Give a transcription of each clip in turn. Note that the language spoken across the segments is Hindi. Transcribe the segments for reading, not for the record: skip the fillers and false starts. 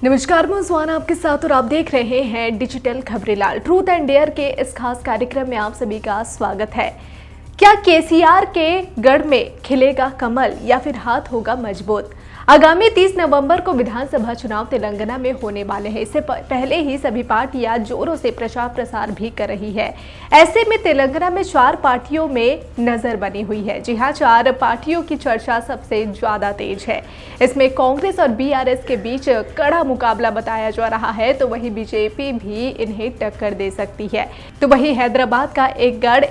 नमस्कार, मैं सुहाना आपके साथ और आप देख रहे हैं डिजिटल खबरेलाल। ट्रूथ एंड डेयर के इस खास कार्यक्रम में आप सभी का स्वागत है। क्या केसीआर के गढ़ में खिलेगा कमल या फिर हाथ होगा मजबूत? आगामी 30 नवंबर को विधानसभा चुनाव तेलंगाना में होने वाले हैं। इससे पहले ही सभी पार्टियां जोरों से प्रचार प्रसार भी कर रही है। ऐसे में तेलंगाना में 4 पार्टियों में नजर बनी हुई है। जी हां, 4 पार्टियों की चर्चा सबसे ज्यादा तेज है। इसमें कांग्रेस और बीआरएस के बीच कड़ा मुकाबला बताया जा रहा है, तो वहीं बीजेपी भी इन्हें टक्कर दे सकती है। तो वहीं हैदराबाद का एक गढ़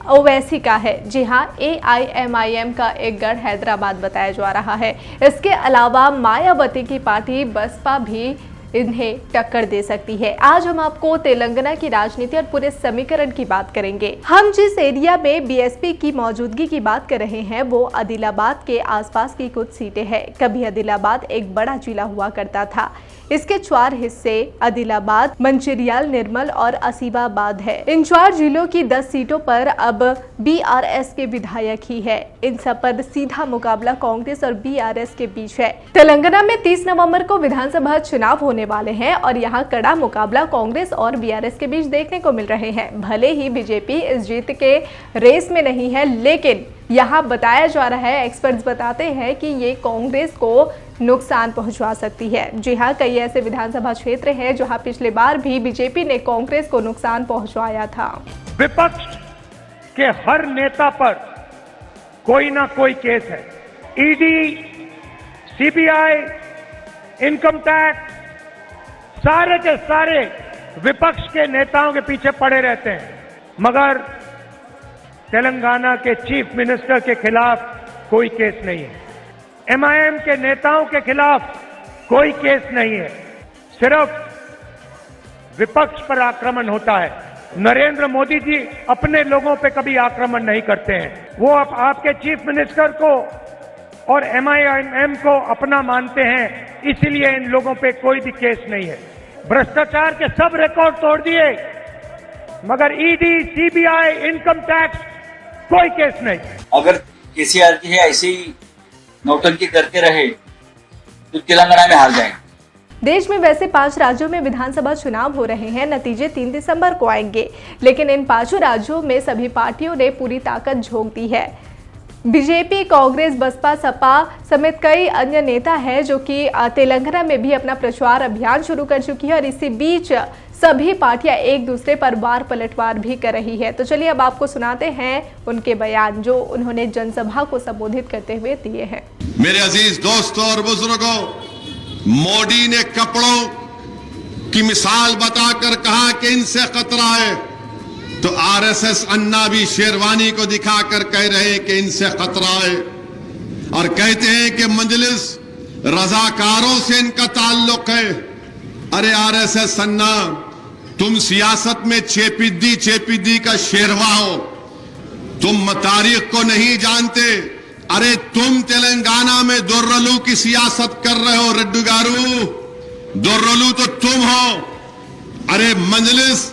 ओवैसी का है। जी हां, एआईएमआईएम का एक गढ़ हैदराबाद बताया जा रहा है। इसके अलावा मायावती की पार्टी बसपा भी इन्हें टक्कर दे सकती है। आज हम आपको तेलंगाना की राजनीति और पूरे समीकरण की बात करेंगे। हम जिस एरिया में बीएसपी की मौजूदगी की बात कर रहे हैं वो आदिलाबाद के आसपास की कुछ सीटें हैं। कभी आदिलाबाद एक बड़ा जिला हुआ करता था। इसके 4 हिस्से आदिलाबाद, मंचिरियाल, निर्मल और असीबाबाद है। इन 4 जिलों की 10 सीटों पर अब बीआरएस के विधायक ही है। इन सब पर सीधा मुकाबला कांग्रेस और बीआरएस के बीच है। तेलंगाना में 30 नवंबर को विधानसभा चुनाव होने वाले हैं और यहाँ कड़ा मुकाबला कांग्रेस और बीआरएस के बीच देखने को मिल रहे हैं। भले ही बीजेपी इस जीत के रेस में नहीं है, लेकिन यहाँ बताया जा रहा है, एक्सपर्ट्स बताते हैं कि ये कांग्रेस को नुकसान पहुंचा सकती है। जी हाँ, कई ऐसे विधानसभा क्षेत्र हैं जहां पिछले बार भी बीजेपी ने कांग्रेस को नुकसान पहुंचाया था। विपक्ष के हर नेता पर कोई ना कोई केस है। ईडी, सीबीआई, इनकम टैक्स, सारे के सारे विपक्ष के नेताओं के पीछे पड़े रहते हैं, मगर तेलंगाना के चीफ मिनिस्टर के खिलाफ कोई केस नहीं है। एमआईएम के नेताओं के खिलाफ कोई केस नहीं है। सिर्फ विपक्ष पर आक्रमण होता है। नरेंद्र मोदी जी अपने लोगों पे कभी आक्रमण नहीं करते हैं। वो आपके चीफ मिनिस्टर को और एमआईएम को अपना मानते हैं, इसीलिए इन लोगों पे कोई भी केस नहीं है। भ्रष्टाचार के सब रिकॉर्ड तोड़ दिए, मगर ईडी, सीबीआई, इनकम टैक्स कोई केस नहीं। अगर केसीआर की है ऐसे ही नौटंकी करते रहे तो तेलंगाना में हार जाएंगे। देश में वैसे 5 राज्यों में विधानसभा चुनाव हो रहे हैं। नतीजे 3 दिसंबर को आएंगे, लेकिन इन 5 राज्यों में सभी पार्टियों ने पूरी ताकत झोंक दी है। बीजेपी, कांग्रेस, बसपा, सपा समेत कई अन्य नेता हैं जो कि तेलंगाना में भी अपना प्रचार अभियान शुरू कर चुकी है और इसी बीच सभी पार्टियां एक दूसरे पर वार पलटवार भी कर रही है। तो चलिए अब आपको सुनाते हैं उनके बयान जो उन्होंने जनसभा को संबोधित करते हुए दिए हैं। मेरे अजीज दोस्तों और बुजुर्गों, मोदी ने कपड़ों की मिसाल बताकर कहा कि इनसे खतरा है, तो आरएसएस अन्ना भी शेरवानी को दिखाकर कह रहे हैं कि इनसे खतरा है और कहते हैं कि मजलिस रजाकारों से इनका ताल्लुक है। अरे आरएसएस अन्ना, तुम सियासत में चेपिद्दी का शेरवा हो, तुम तारीख को नहीं जानते। अरे तुम तेलंगाना में दोर्रलू की सियासत कर रहे हो, रेड्डी गारू, दोर्रलू तो तुम हो। अरे मजलिस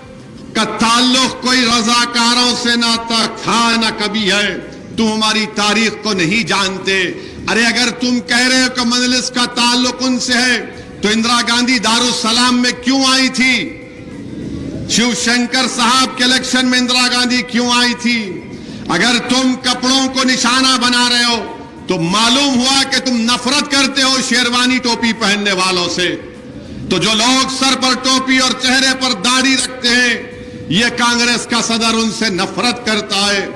का ताल्लुक कोई रजाकारों से ना था ना कभी है, तुम हमारी तारीख को नहीं जानते। अरे अगर तुम कह रहे हो कि मजलिस का ताल्लुक उनसे है, तो इंदिरा गांधी दारुसलाम में क्यों आई थी? शिवशंकर साहब के इलेक्शन में इंदिरा गांधी क्यों आई थी? अगर तुम कपड़ों को निशाना बना रहे हो तो मालूम हुआ कि तुम नफरत करते हो शेरवानी टोपी पहनने वालों से। तो जो लोग सर पर टोपी और चेहरे पर दाढ़ी रखते हैं, यह कांग्रेस का सदर उनसे नफरत करता है।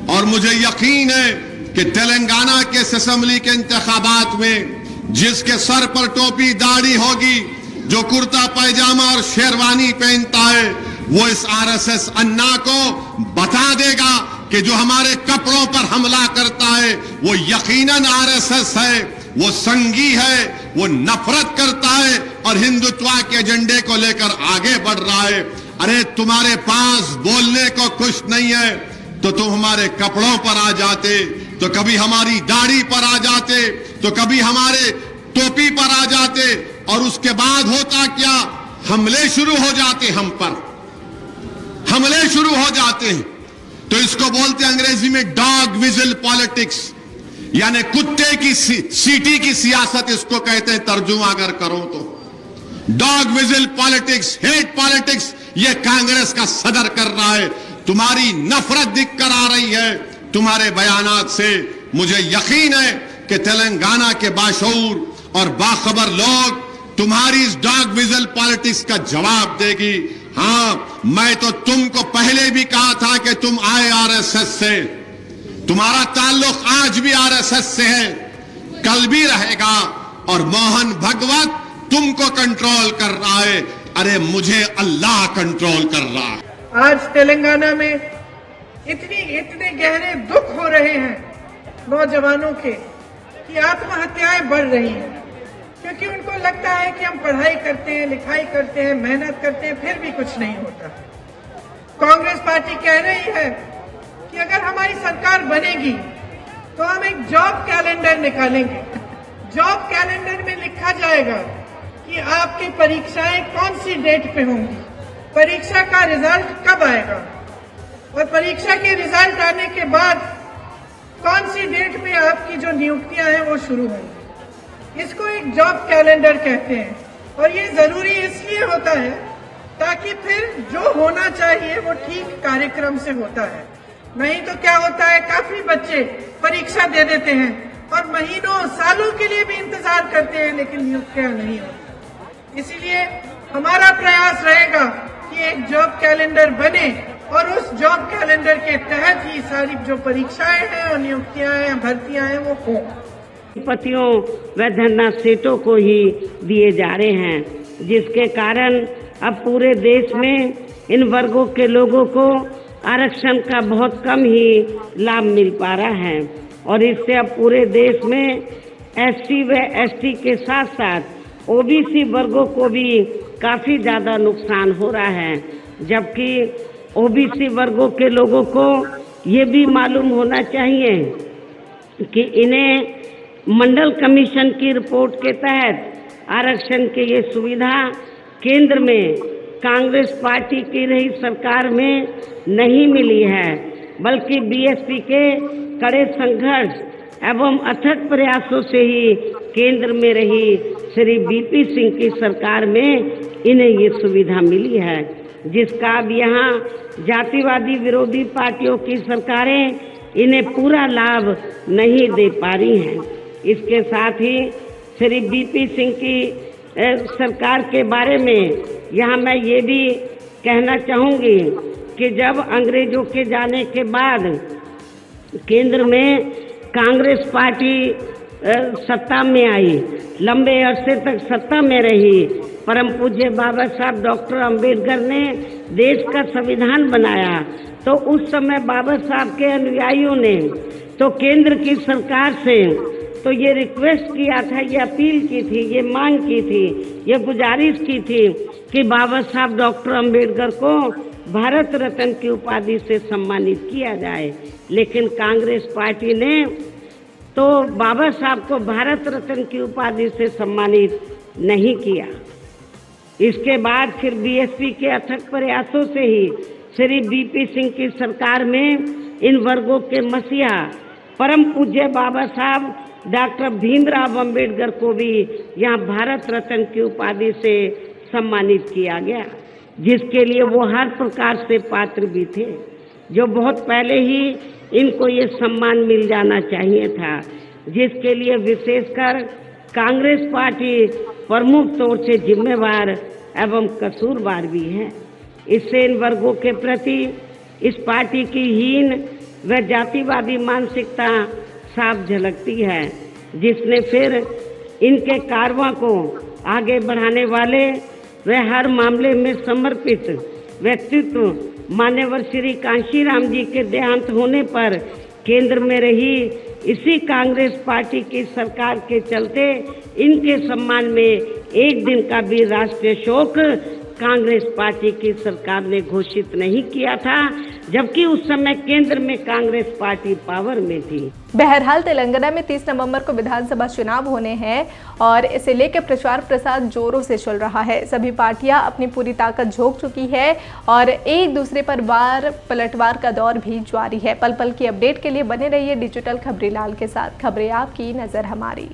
और मुझे यकीन है कि तेलंगाना के असेंबली के इंतखाबात में जिसके सर पर टोपी दाढ़ी होगी, जो कुर्ता पैजामा और शेरवानी पहनता है, वो इस आरएसएस अन्ना को बता देगा कि जो हमारे कपड़ों पर हमला करता है वो यकीनन आरएसएस है, वो संघी है, वो नफरत करता है और हिंदुत्व के एजेंडे को लेकर आगे बढ़ रहा है। अरे तुम्हारे पास बोलने को कुछ नहीं है तो तुम हमारे कपड़ों पर आ जाते, तो कभी हमारी दाढ़ी पर आ जाते, तो कभी हमारे टोपी पर आ जाते, और उसके बाद होता क्या, हमले शुरू हो जाते, हम पर हमले शुरू हो जाते हैं। तो इसको बोलते हैं अंग्रेजी में डॉग विजिल पॉलिटिक्स, यानी कुत्ते की सीटी की सियासत इसको कहते हैं, तर्जुमा अगर करो तो। Dog vigil politics, hate politics ये कांग्रेस का सदर कर रहा है। तुम्हारी नफरत दिख कर आ रही है तुम्हारे बयानात से। मुझे यकीन है कि तेलंगाना के बाशऊर और बाखबर लोग तुम्हारी इस डॉग विजिल पॉलिटिक्स का जवाब देगी। हाँ, मैं तो तुमको पहले भी कहा था कि तुम आए आरएसएस से, तुम्हारा ताल्लुक आज भी आरएसएस से है, कल भी रहेगा। और मोहन भगवत तुमको कंट्रोल कर रहा है, अरे मुझे अल्लाह कंट्रोल कर रहा है। आज तेलंगाना में इतने गहरे दुख हो रहे हैं नौजवानों के कि आत्महत्याएं बढ़ रही हैं, क्योंकि उनको लगता है कि हम पढ़ाई करते हैं, लिखाई करते हैं, मेहनत करते हैं, फिर भी कुछ नहीं होता। कांग्रेस पार्टी कह रही है कि अगर हमारी सरकार बनेगी तो हम एक जॉब कैलेंडर निकालेंगे। जॉब कैलेंडर में लिखा जाएगा कि आपकी परीक्षाएं कौन सी डेट पे होंगी, परीक्षा का रिजल्ट कब आएगा, और परीक्षा के रिजल्ट आने के बाद कौन सी डेट में आपकी जो नियुक्तियां हैं वो शुरू होंगी। इसको एक जॉब कैलेंडर कहते हैं, और ये जरूरी इसलिए होता है ताकि फिर जो होना चाहिए वो ठीक कार्यक्रम से होता है। नहीं तो क्या होता है, काफी बच्चे परीक्षा दे देते हैं और महीनों सालों के लिए भी इंतजार करते हैं, लेकिन नियुक्तियां नहीं होती। इसीलिए हमारा प्रयास रहेगा कि एक जॉब कैलेंडर बने और उस जॉब कैलेंडर के तहत ही सारी जो परीक्षाएं हैं और नियुक्तियां हैं, भर्तियां हैं, वो हों। पतियों व धरना सीटों को ही दिए जा रहे हैं, जिसके कारण अब पूरे देश में इन वर्गों के लोगों को आरक्षण का बहुत कम ही लाभ मिल पा रहा है। और इससे अब पूरे देश में एससी व एसटी के साथ साथ ओबीसी वर्गों को भी काफ़ी ज़्यादा नुकसान हो रहा है, जबकि ओबीसी वर्गों के लोगों को ये भी मालूम होना चाहिए कि इन्हें मंडल कमीशन की रिपोर्ट के तहत आरक्षण की ये सुविधा केंद्र में कांग्रेस पार्टी की रही सरकार में नहीं मिली है, बल्कि बीएसपी के कड़े संघर्ष एवं अथक प्रयासों से ही केंद्र में रही श्री बीपी सिंह की सरकार में इन्हें ये सुविधा मिली है, जिसका अब यहाँ जातिवादी विरोधी पार्टियों की सरकारें इन्हें पूरा लाभ नहीं दे पा रही हैं। इसके साथ ही श्री बीपी सिंह की सरकार के बारे में यहाँ मैं ये भी कहना चाहूँगी कि जब अंग्रेजों के जाने के बाद केंद्र में कांग्रेस पार्टी सत्ता में आई, लंबे अरसे तक सत्ता में रही, परम पूज्य बाबा साहब डॉक्टर अंबेडकर ने देश का संविधान बनाया, तो उस समय बाबा साहब के अनुयायियों ने तो केंद्र की सरकार से तो ये रिक्वेस्ट किया था, ये अपील की थी, ये मांग की थी, ये गुजारिश की थी कि बाबा साहब डॉक्टर अंबेडकर को भारत रत्न की उपाधि से सम्मानित किया जाए। लेकिन कांग्रेस पार्टी ने तो बाबा साहब को भारत रत्न की उपाधि से सम्मानित नहीं किया। इसके बाद फिर बीएसपी के अथक प्रयासों से ही श्री बीपी सिंह की सरकार में इन वर्गों के मसीहा परम पूज्य बाबा साहब डॉक्टर भीमराव अंबेडकर को भी यहाँ भारत रत्न की उपाधि से सम्मानित किया गया, जिसके लिए वो हर प्रकार से पात्र भी थे, जो बहुत पहले ही इनको ये सम्मान मिल जाना चाहिए था, जिसके लिए विशेषकर कांग्रेस पार्टी प्रमुख तौर से जिम्मेवार एवं कसूरवार भी है। इससे इन वर्गों के प्रति इस पार्टी की हीन व जातिवादी मानसिकता साफ झलकती है, जिसने फिर इनके कारवां को आगे बढ़ाने वाले व हर मामले में समर्पित व्यक्तित्व मान्यवर श्री कांशीराम जी के देहांत होने पर केंद्र में रही इसी कांग्रेस पार्टी की सरकार के चलते इनके सम्मान में एक दिन का भी राष्ट्रीय शोक कांग्रेस पार्टी की सरकार ने घोषित नहीं किया था, जबकि उस समय केंद्र में कांग्रेस पार्टी पावर में थी। बहरहाल तेलंगाना में 30 नवंबर को विधानसभा चुनाव होने हैं और इसे लेकर प्रचार प्रसार जोरों से चल रहा है। सभी पार्टियां अपनी पूरी ताकत झोंक चुकी है और एक दूसरे पर वार पलटवार का दौर भी जारी है। पल पल की अपडेट के लिए बने रहिए डिजिटल खबरीलाल के साथ। खबरें आपकी, नजर हमारी।